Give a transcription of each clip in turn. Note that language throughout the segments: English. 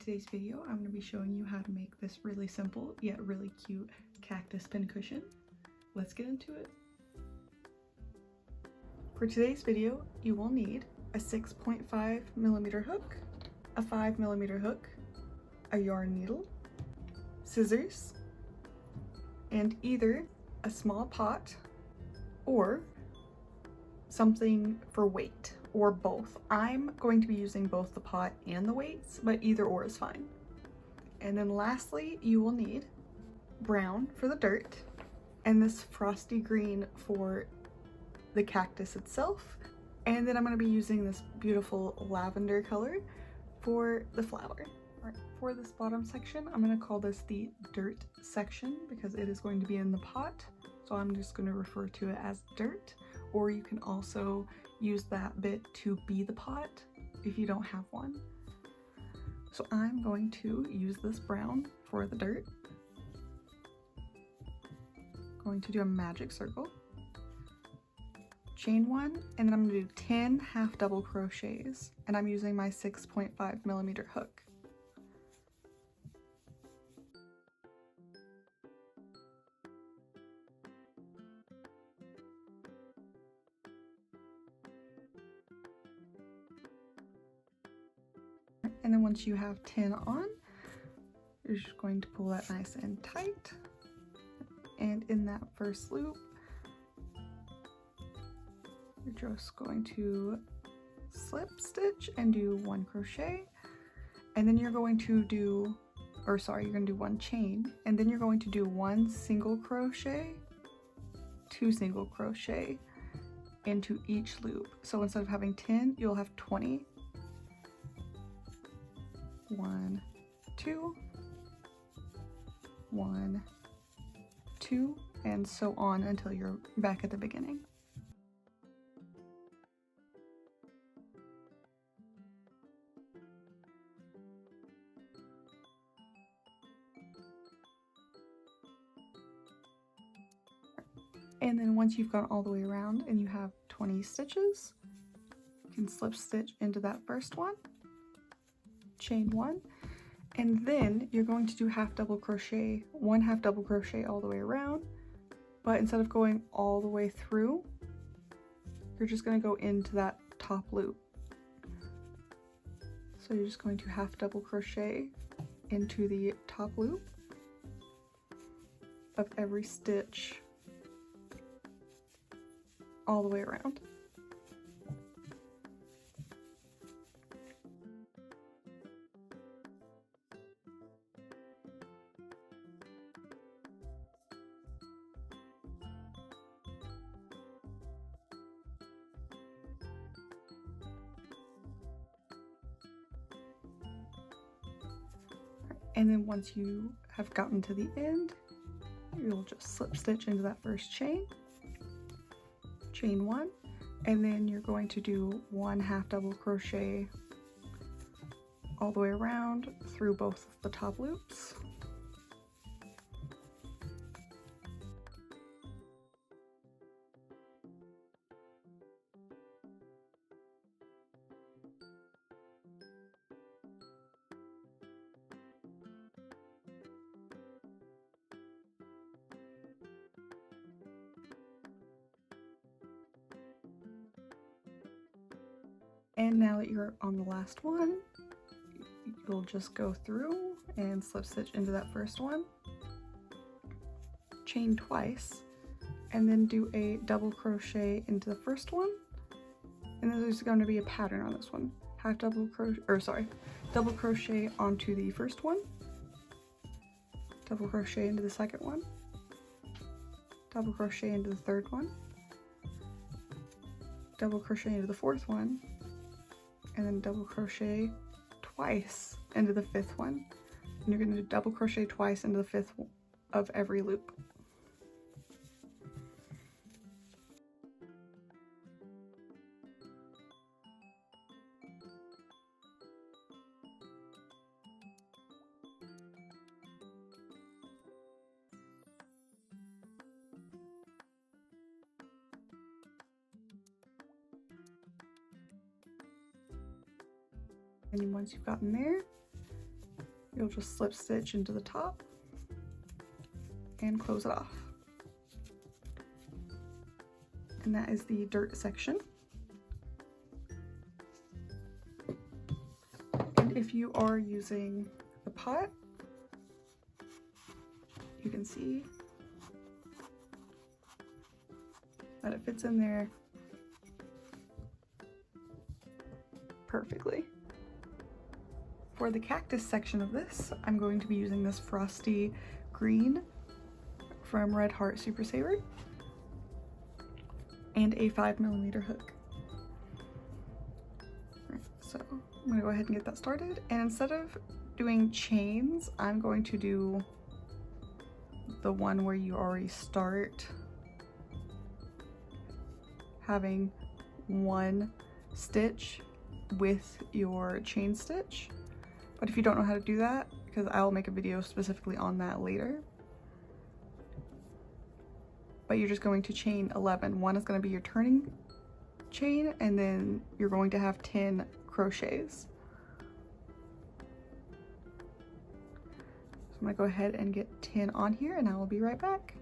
today's video, I'm going to be showing you how to make this really simple yet really cute cactus pincushion. Let's get into it. For today's video, you will need a 6.5mm hook, a 5mm hook, a yarn needle, scissors, and either a small pot or something for weight, or both. I'm going to be using both the pot and the weights, but either or is fine. And then lastly, you will need brown for the dirt and this frosty green for the cactus itself. And then I'm going to be using this beautiful lavender color for the flower. Right, for this bottom section, I'm going to call this the dirt section because it is going to be in the pot. So I'm just going to refer to it as dirt, or you can also use that bit to be the pot if you don't have one. So I'm going to use this brown for the dirt. Going to do a magic circle, chain one, and then I'm going to do 10 half double crochets, and I'm using my 6.5mm hook. And then once you have 10 on, you're just going to pull that nice and tight. And in that first loop, you're just going to slip stitch and do 1 crochet. And then you're going to do, you're going to do 1 chain. And then you're going to do 1 single crochet, 2 single crochet into each loop. So instead of having 10, you'll have 20. 1, 2, 1, 2, and so on until you're back at the beginning. And then once you've gone all the way around and you have 20 stitches, you can slip stitch into that first one, chain 1, and then you're going to do half double crochet, 1 half double crochet all the way around, but instead of going all the way through, you're just going to go into that top loop. So you're just going to half double crochet into the top loop of every stitch all the way around. And then once you have gotten to the end, you'll just slip stitch into that first chain, chain 1, and then you're going to do 1 half double crochet all the way around through both of the top loops. And now that you're on the last one, you'll just go through and slip stitch into that first one, chain twice, and then do a double crochet into the first one. And then there's going to be a pattern on this one. Half double crochet, double crochet onto the first one, double crochet into the second one, double crochet into the third one, double crochet into the fourth one, and then double crochet twice into the 5th one. And you're going to double crochet twice into the 5th of every loop. And once you've gotten there, you'll just slip stitch into the top and close it off. And that is the dirt section. And if you are using the pot, you can see that it fits in there perfectly. For the cactus section of this, I'm going to be using this frosty green from Red Heart Super Saver and a 5mm hook. So I'm gonna go ahead and get that started, and instead of doing chains, I'm going to do the one where you already start having one stitch with your chain stitch. But if you don't know how to do that, because I'll make a video specifically on that later, but you're just going to chain 11. One is going to be your turning chain, and then you're going to have 10 crochets. So I'm going to go ahead and get 10 on here, and I will be right back.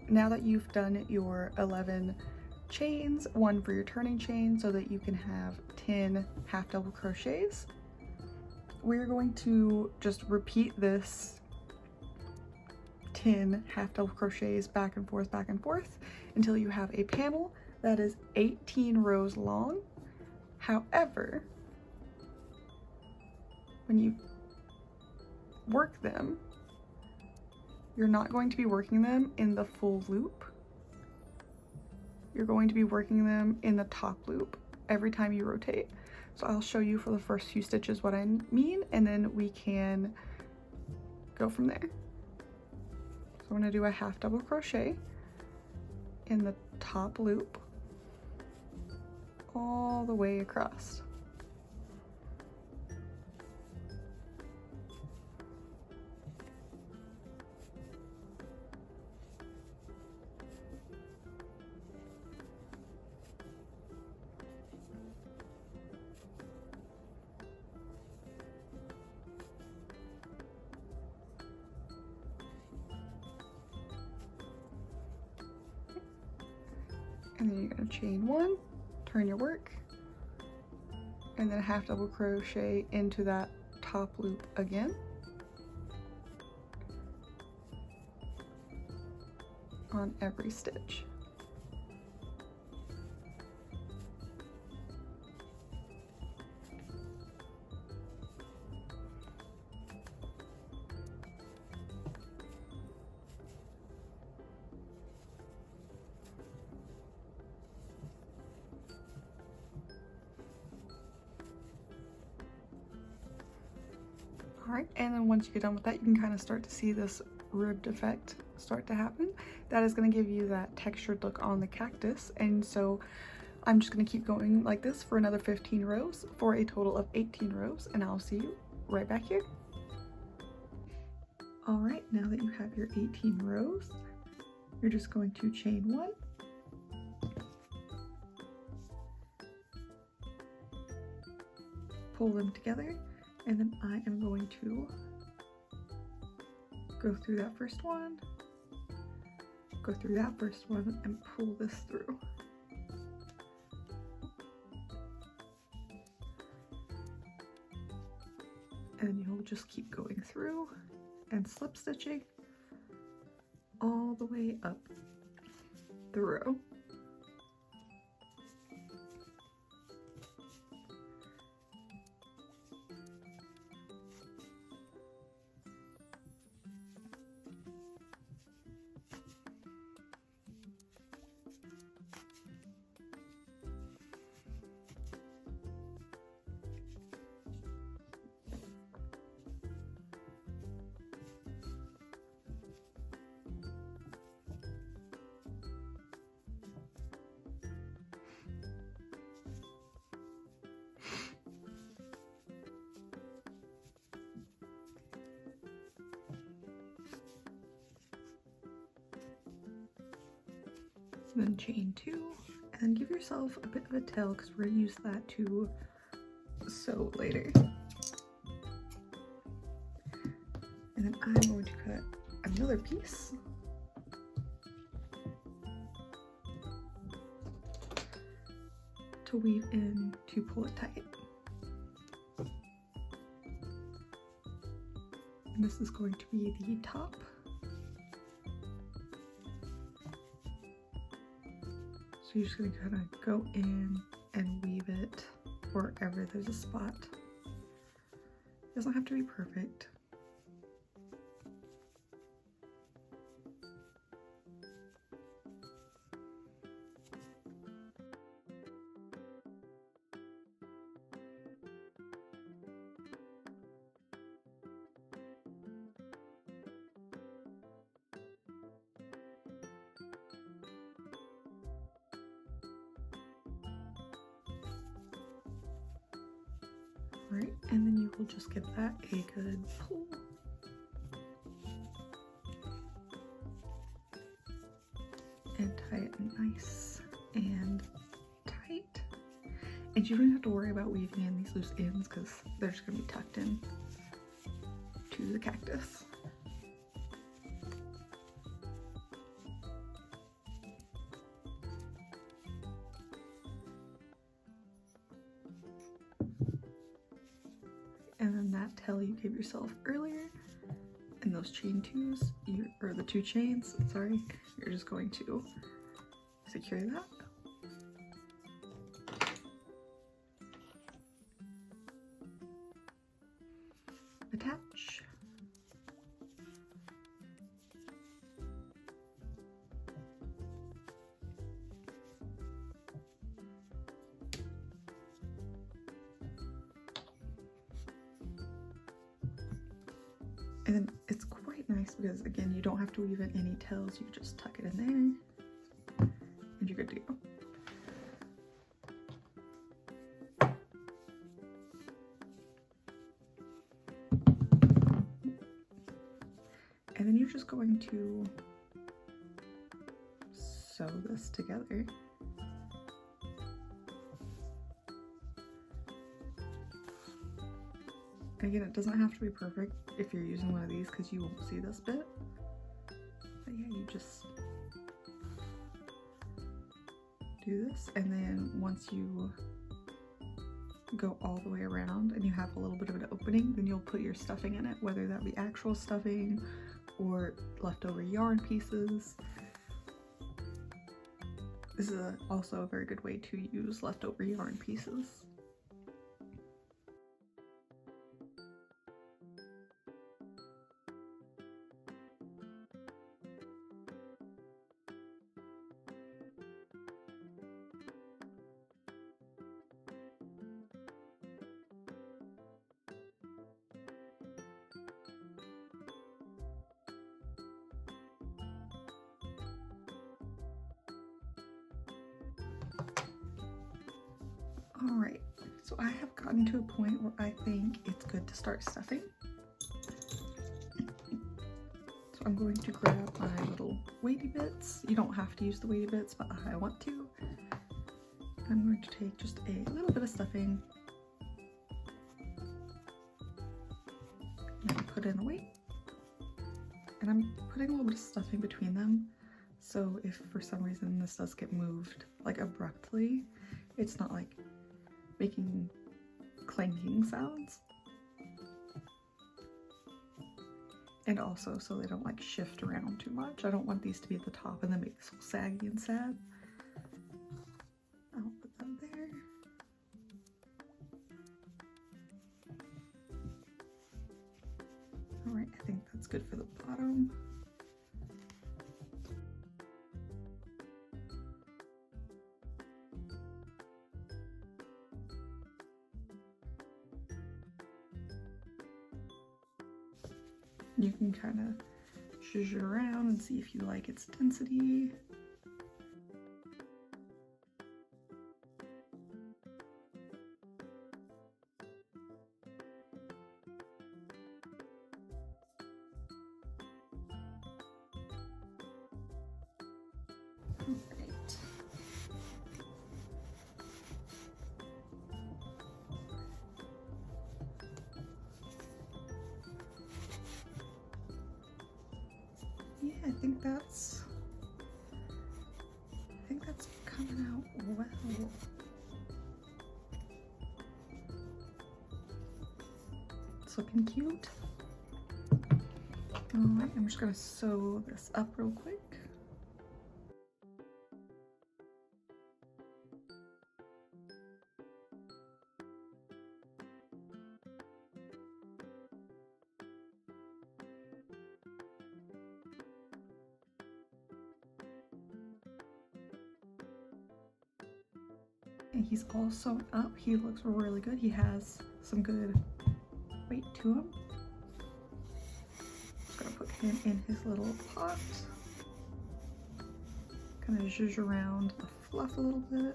Now that you've done your 11 chains, one for your turning chain so that you can have 10 half double crochets, we're going to just repeat this 10 half double crochets back and forth until you have a panel that is 18 rows long. However, when you work them, you're not going to be working them in the full loop. You're going to be working them in the top loop every time you rotate. So I'll show you for the first few stitches what I mean, and then we can go from there. So I'm going to do a half double crochet in the top loop all the way across. And then you're going to chain one, turn your work, and then a half double crochet into that top loop again. On every stitch. Alright, and then once you get done with that, you can kind of start to see this ribbed effect start to happen. That is going to give you that textured look on the cactus, and so I'm just going to keep going like this for another 15 rows for a total of 18 rows, and I'll see you right back here. Alright, now that you have your 18 rows, you're just going to chain one, pull them together, and then I am going to go through that first one, go through that first one, and pull this through. And you'll just keep going through and slip stitching all the way up the row. then chain 2, and then give yourself a bit of a tail because we're going to use that to sew later. And then I'm going to cut another piece. To weave in to pull it tight. And this is going to be the top. So you're just going to kind of go in and weave it wherever there's a spot. It doesn't have to be perfect. Right, and then you will just give that a good pull. And tie it nice and tight. And you don't have to worry about weaving in these loose ends because they're just going to be tucked in to the cactus. And then that tail you gave yourself earlier, and those chain 2s, or the 2 chains, sorry, you're just going to secure that. Attach. And then it's quite nice because, again, you don't have to weave in any tails, you just tuck it in there and you're good to go. And then you're just going to sew this together. Again, it doesn't have to be perfect if you're using one of these because you won't see this bit. But yeah, you just do this, and then once you go all the way around and you have a little bit of an opening, then you'll put your stuffing in it, whether that be actual stuffing or leftover yarn pieces. This is also a very good way to use leftover yarn pieces. Alright, so I have gotten to a point where I think it's good to start stuffing. So I'm going to grab my little weighty bits. You don't have to use the weighty bits, but I want to. I'm going to take just a little bit of stuffing and put in the weight. And I'm putting a little bit of stuffing between them, so if for some reason this does get moved like abruptly, it's not like making clanking sounds. And also so they don't like shift around too much. I don't want these to be at the top and then make this saggy and sad. I'll put them there. Alright, I think that's good for the bottom. You can kind of zhuzh it around and see if you like its density. Alright, think that's coming out well. It's looking cute. Alright, I'm just gonna sew this up real quick. And he's all sewn up. He looks really good. He has some good weight to him. Just gonna put him in his little pot. Kind of zhuzh around the fluff a little bit.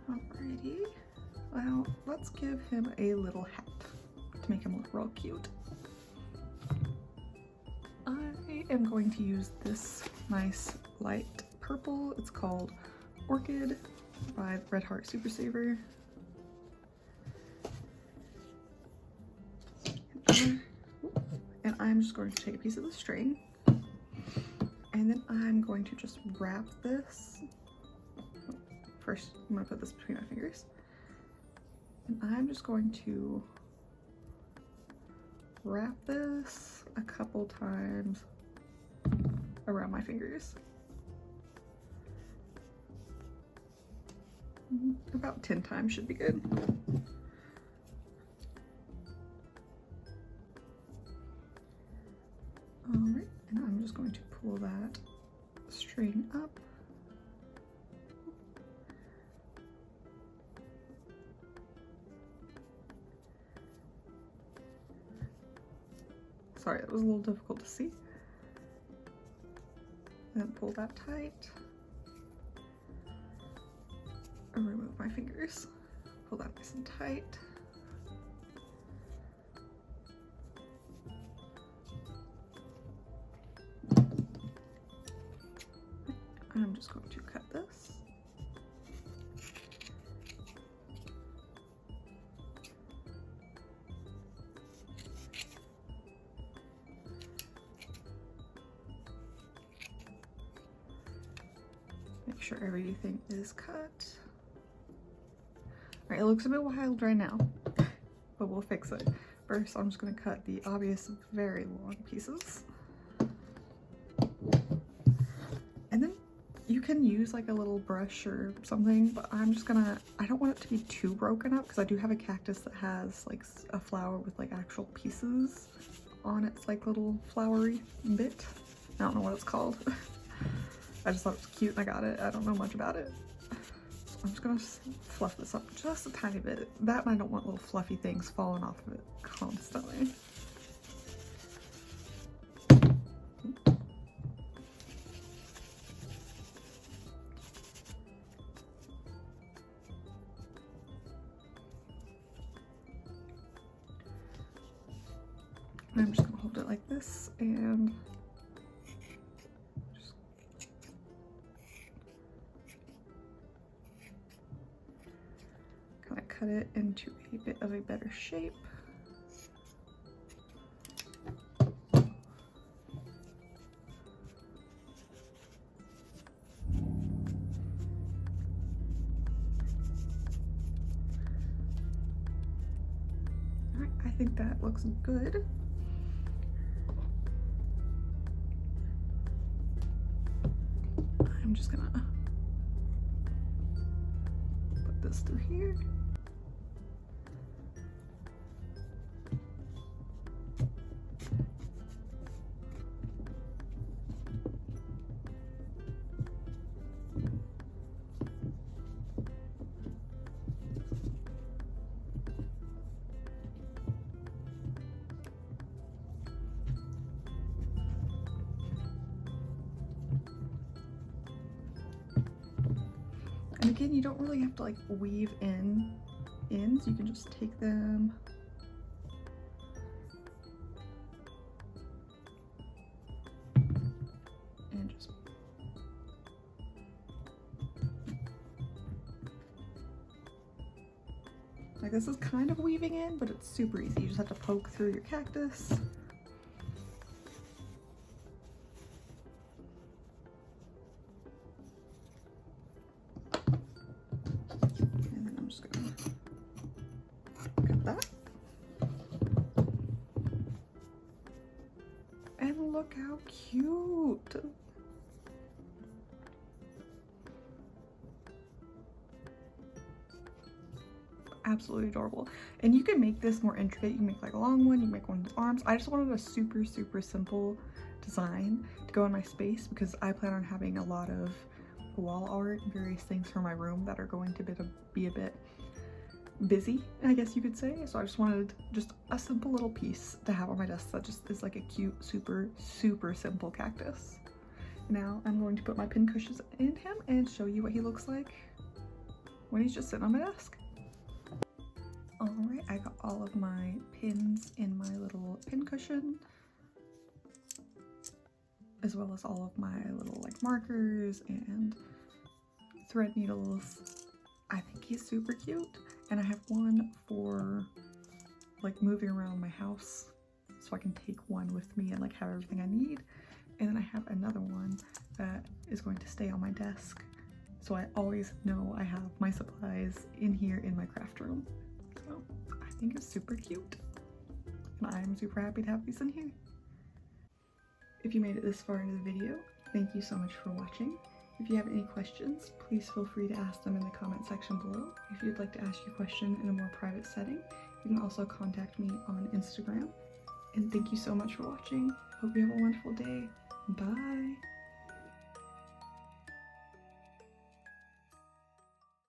Alrighty. Well, let's give him a little hat to make him look real cute. I am going to use this nice light purple. It's called Orchid by Red Heart Super Saver. And I'm just going to take a piece of the string, and then I'm going to just wrap this. First, I'm going to put this between my fingers, and I'm just going to wrap this a couple times around my fingers. About 10 times should be good. Alright, and I'm just going to pull that string up. Sorry, it was a little difficult to see. And then pull that tight. And remove my fingers. Pull that nice and tight. I'm just going to cut this. Make sure everything is cut. All right, it looks a bit wild right now, but we'll fix it. First, I'm just going to cut the obvious very long pieces. And then you can use like a little brush or something, but I'm just gonna, I don't want it to be too broken up because I do have a cactus that has like a flower with like actual pieces on its like little flowery bit. I don't know what it's called. I just thought it was cute and I got it. I don't know much about it. So I'm just gonna fluff this up just a tiny bit. That and I don't want little fluffy things falling off of it constantly. I'm just gonna hold it like this and just kind of cut it into a bit of a better shape. All right, I think that looks good. I'm just gonna put this through here. And again, you don't really have to like weave in ends, you can just take them and just Like this is kind of weaving in, but it's super easy. You just have to poke through your cactus. And then I'm just gonna cut that. And look how cute. Absolutely adorable. And you can make this more intricate. You can make like a long one, you can make one with arms. I just wanted a super simple design to go in my space because I plan on having a lot of wall art and various things for my room that are going to be a bit busy, I guess you could say. So I just wanted just a simple little piece to have on my desk that just is like a cute, super simple cactus. Now I'm going to put my pincushions in him and show you what he looks like when he's just sitting on my desk. Alright, I got all of my pins in my little pincushion, as well as all of my little like markers and thread needles. I think he's super cute. And I have one for like moving around my house, so I can take one with me and like have everything I need. And then I have another one that is going to stay on my desk, so I always know I have my supplies in here in my craft room. So I think it's super cute, and I'm super happy to have these in here. If you made it this far into the video, thank you so much for watching. If you have any questions, please feel free to ask them in the comment section below. If you'd like to ask your question in a more private setting, you can also contact me on Instagram. And thank you so much for watching. Hope you have a wonderful day. Bye!